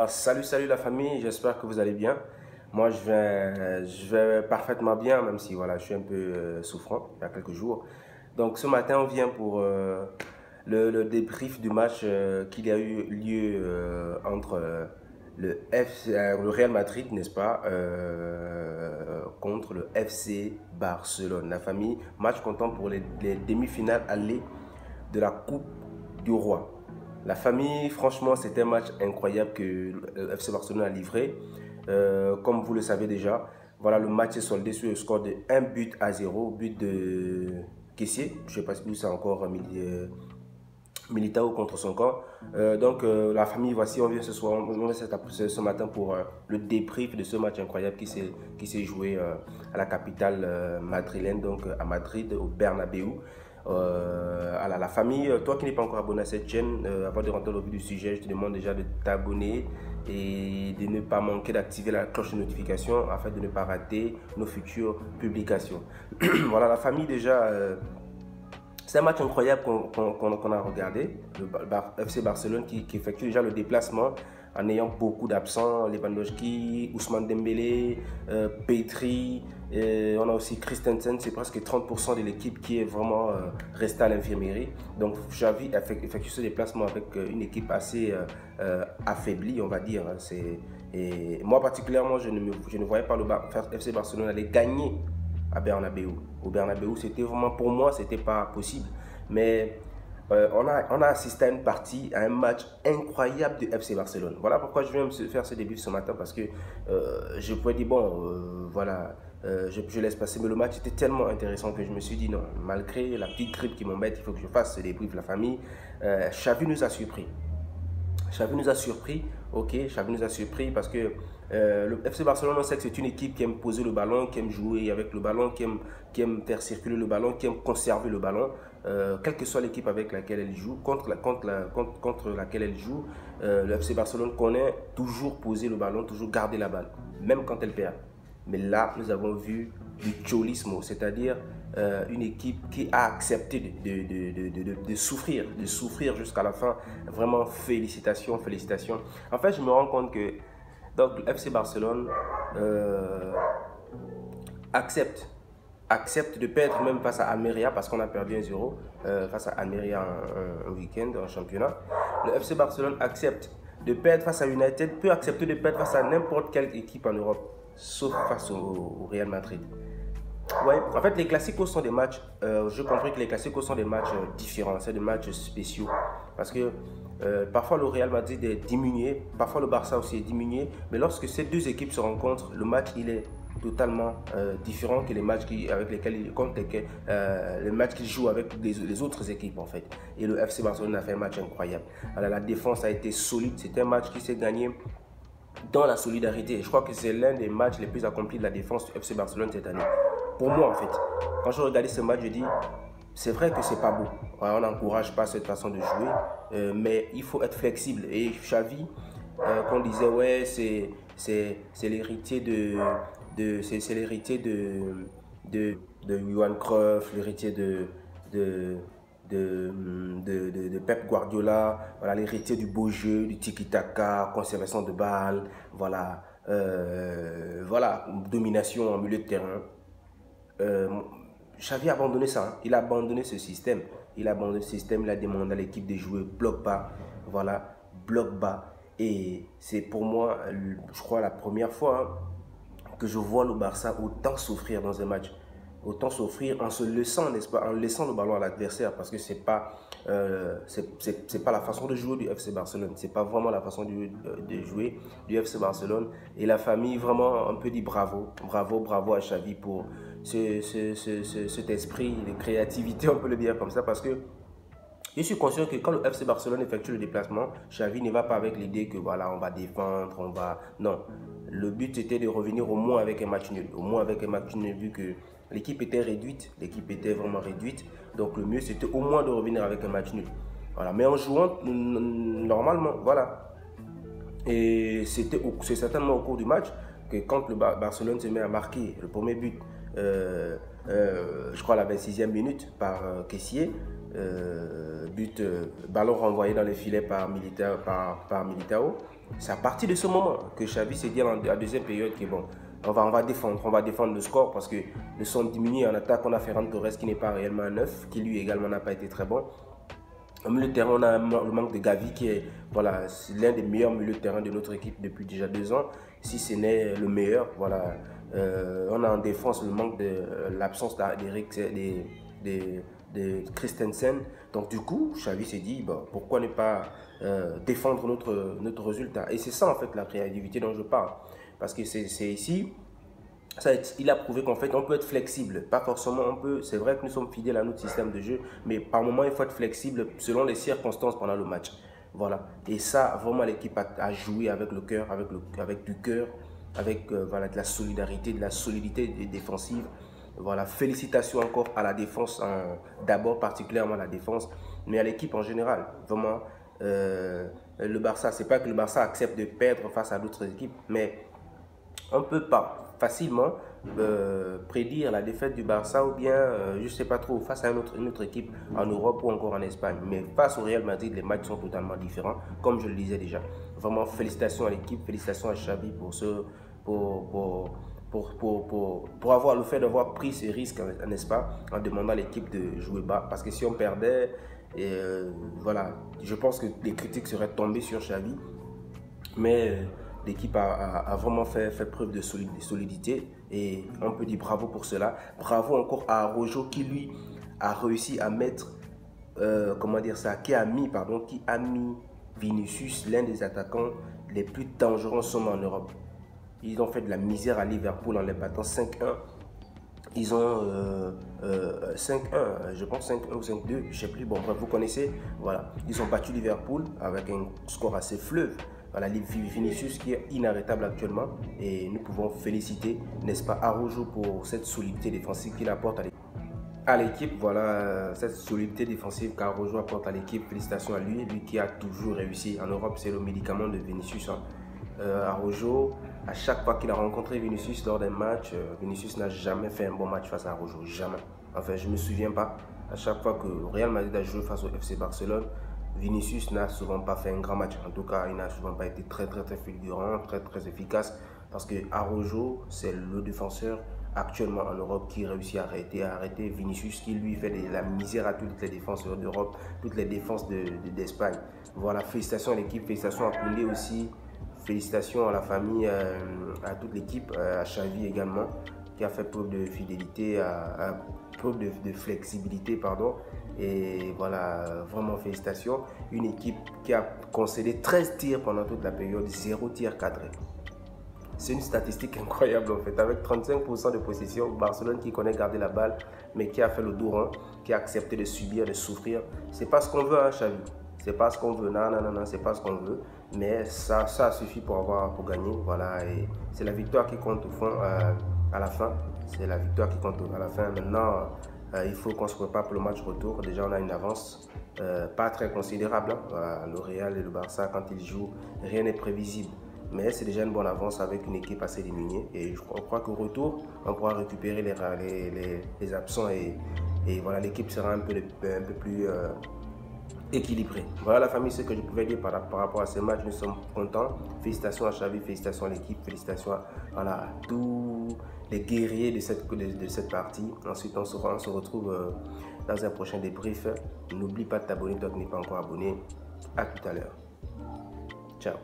Salut la famille, j'espère que vous allez bien. Moi je vais parfaitement bien, même si voilà, je suis un peu souffrant il y a quelques jours. Donc ce matin on vient pour le débrief du match qu'il y a eu lieu entre le Real Madrid, n'est-ce pas, contre le FC Barcelone. La famille, match comptant pour les demi-finales aller de la Coupe du Roi. La famille, franchement, c'était un match incroyable que le FC Barcelone a livré. Comme vous le savez déjà, voilà, le match est soldé sur le score de 1 but à 0, but de Kessié. Je ne sais pas si c'est encore Militao contre son camp. La famille, voici, on vient ce soir, on vient ce matin pour le débrief de ce match incroyable qui s'est joué à la capitale madrilène, donc à Madrid, au Bernabéu. Alors la famille, toi qui n'es pas encore abonné à cette chaîne, avant de rentrer au vif du sujet, je te demande déjà de t'abonner et de ne pas manquer d'activer la cloche de notification afin de ne pas rater nos futures publications. Voilà, la famille déjà, c'est un match incroyable qu'on a regardé. Le FC Barcelone qui effectue déjà le déplacement en ayant beaucoup d'absents. Lewandowski, Ousmane Dembélé, Petri. On a aussi Christensen. C'est presque 30% de l'équipe qui est vraiment restée à l'infirmerie. Donc Xavi effectue ce déplacement avec une équipe assez affaiblie, on va dire. Et moi particulièrement, je ne voyais pas le FC Barcelone aller gagner à Bernabéu. Au Bernabéu, c'était vraiment, pour moi, c'était pas possible. Mais on a assisté à une partie, à un match incroyable du FC Barcelone. Voilà pourquoi je viens me faire ce début ce matin, parce que je pouvais dire, bon, voilà, je laisse passer. Mais le match était tellement intéressant que je me suis dit, non, malgré la petite grippe qui m'embête, il faut que je fasse ce débrief de la famille. Xavi nous a surpris. Xavi nous a surpris, ok, Xavi nous a surpris parce que le FC Barcelone, on sait que c'est une équipe qui aime poser le ballon, qui aime jouer avec le ballon, qui aime faire circuler le ballon, qui aime conserver le ballon, quelle que soit l'équipe avec laquelle elle joue, contre laquelle elle joue, le FC Barcelone connaît toujours poser le ballon, toujours garder la balle, même quand elle perd. Mais là, nous avons vu du cholismo, c'est-à-dire une équipe qui a accepté de souffrir jusqu'à la fin. Vraiment, félicitations, félicitations. En fait, je me rends compte que donc, le FC Barcelone accepte de perdre même face à Almeria parce qu'on a perdu 1-0 face à Almeria un week-end en championnat. Le FC Barcelone accepte de perdre face à United, peut accepter de perdre face à n'importe quelle équipe en Europe, sauf face au Real Madrid. Ouais, en fait, les classicos sont des matchs, je comprends que les classicos sont des matchs différents, c'est des matchs spéciaux. Parce que parfois le Real Madrid est diminué, parfois le Barça aussi est diminué, mais lorsque ces deux équipes se rencontrent, le match il est totalement différent que les matchs avec lesquels les matchs qu'ils jouent avec les autres équipes en fait. Et le FC Barcelone a fait un match incroyable. Alors, la défense a été solide, c'était un match qui s'est gagné dans la solidarité. Je crois que c'est l'un des matchs les plus accomplis de la défense du FC Barcelone cette année. Pour moi, en fait, quand je regardais ce match, je dis, c'est vrai que c'est pas beau. On n'encourage pas cette façon de jouer, mais il faut être flexible. Et Xavi, qu'on disait, ouais, c'est l'héritier c'est l'héritier de Johan Cruyff, l'héritier de Pep Guardiola, voilà, l'héritier du beau jeu, du tiki-taka, conservation de balles, voilà, voilà, domination en milieu de terrain. Xavi a abandonné ça, hein. Il a abandonné ce système. Il a abandonné ce système, il a demandé à l'équipe de jouer bloc bas, voilà, bloc bas. Et c'est pour moi, je crois, la première fois que je vois le Barça autant souffrir dans un match. Autant souffrir en se laissant, n'est-ce pas, en laissant le ballon à l'adversaire, parce que c'est pas la façon de jouer du FC Barcelone, c'est pas vraiment la façon de jouer du FC Barcelone. Et la famille vraiment un peu dit bravo, bravo, bravo à Xavi pour cet esprit de créativité, on peut le dire comme ça, parce que je suis conscient que quand le FC Barcelone effectue le déplacement, Xavi ne va pas avec l'idée que voilà, on va défendre, on va... Non, le but était de revenir au moins avec un match nul. Au moins avec un match nul, vu que l'équipe était réduite, l'équipe était vraiment réduite. Donc le mieux, c'était au moins de revenir avec un match nul. Voilà, mais en jouant normalement, voilà. Et c'est certainement au cours du match que quand le Barcelone se met à marquer le premier but, je crois à la 26e minute par Kessié, ballon renvoyé dans les filets par Militao, c'est à partir de ce moment que Xavi s'est dit en la deuxième période que bon, on va défendre le score parce que le son diminue en attaque. On a Ferran Torres qui n'est pas réellement un neuf, qui lui également n'a pas été très bon. Au milieu de terrain, on a le manque de Gavi qui est voilà, l'un des meilleurs milieux de terrain de notre équipe depuis déjà 2 ans, si ce n'est le meilleur. Voilà. On a en défense le manque de l'absence de Christensen. Donc du coup, Xavi s'est dit, bon, pourquoi ne pas défendre notre résultat. Et c'est ça en fait la créativité dont je parle. Parce que c'est ici, il a prouvé qu'en fait on peut être flexible. Pas forcément on peut, c'est vrai que nous sommes fidèles à notre système de jeu, mais par moment il faut être flexible selon les circonstances pendant le match. Voilà. Et ça, vraiment l'équipe a joué avec le cœur, avec du cœur, avec voilà, de la solidarité, de la solidité défensive. Voilà, félicitations encore à la défense, d'abord particulièrement à la défense, mais à l'équipe en général. Vraiment, le Barça, c'est pas que le Barça accepte de perdre face à d'autres équipes, mais on ne peut pas facilement prédire la défaite du Barça ou bien, je ne sais pas trop, face à une autre équipe en Europe ou encore en Espagne. Mais face au Real Madrid, les matchs sont totalement différents, comme je le disais déjà. Vraiment, félicitations à l'équipe, félicitations à Xavi pour avoir le fait d'avoir pris ce risque, n'est-ce pas, en demandant à l'équipe de jouer bas. Parce que si on perdait, voilà, je pense que les critiques seraient tombées sur Xavi. Mais l'équipe a vraiment fait preuve de solidité et on peut dire bravo pour cela. Bravo encore à Rojo qui lui a réussi à mettre, comment dire ça, qui a mis Vinicius, l'un des attaquants les plus dangereux en ce moment en Europe. Ils ont fait de la misère à Liverpool en les battant 5-1. Ils ont 5-1, je pense 5-1 ou 5-2, je ne sais plus. Bon, bref, vous connaissez. Voilà. Ils ont battu Liverpool avec un score assez fleuve. Voilà, Vinicius qui est inarrêtable actuellement. Et nous pouvons féliciter, n'est-ce pas, Araujo pour cette solidité défensive qu'il apporte à l'équipe. Voilà, cette solidité défensive qu'Araujo apporte à l'équipe. Félicitations à lui, lui qui a toujours réussi. En Europe, c'est le médicament de Vinicius. Araujo, à chaque fois qu'il a rencontré Vinicius lors d'un match, Vinicius n'a jamais fait un bon match face à Araujo, jamais. Enfin, je ne me souviens pas. À chaque fois que Real Madrid a joué face au FC Barcelone, Vinicius n'a souvent pas fait un grand match. En tout cas, il n'a souvent pas été très fulgurant, très efficace. Parce que Araujo, c'est le défenseur actuellement en Europe qui réussit à arrêter Vinicius, qui lui fait de la misère à toutes les défenseurs d'Europe, toutes les défenses d'Espagne. Voilà, félicitations à l'équipe, félicitations à Koundé aussi. Félicitations à la famille, à toute l'équipe, à Xavi également, qui a fait preuve de fidélité, preuve de flexibilité, pardon. Et voilà, vraiment félicitations. Une équipe qui a concédé 13 tirs pendant toute la période, 0 tir cadré. C'est une statistique incroyable en fait, avec 35% de possession. Barcelone qui connaît garder la balle, mais qui a fait le dos rond, qui a accepté de subir, de souffrir. C'est pas ce qu'on veut, hein, Xavi. C'est pas ce qu'on veut, non, c'est pas ce qu'on veut. Mais ça suffit pour gagner. Voilà, et c'est la victoire qui compte au fond, à la fin. C'est la victoire qui compte à la fin. Maintenant, il faut qu'on se prépare pour le match retour. Déjà, on a une avance pas très considérable. Hein. Voilà, le Real et le Barça, quand ils jouent, rien n'est prévisible. Mais c'est déjà une bonne avance avec une équipe assez diminuée. Et je crois qu'au retour, on pourra récupérer les absents et voilà, l'équipe sera un peu plus équilibré. Voilà la famille, ce que je pouvais dire par rapport à ce match. Nous sommes contents. Félicitations à Xavi, félicitations à l'équipe, félicitations à tous les guerriers de cette partie. Ensuite, on se retrouve dans un prochain débrief. N'oublie pas de t'abonner, toi qui n'es pas encore abonné. À tout à l'heure. Ciao.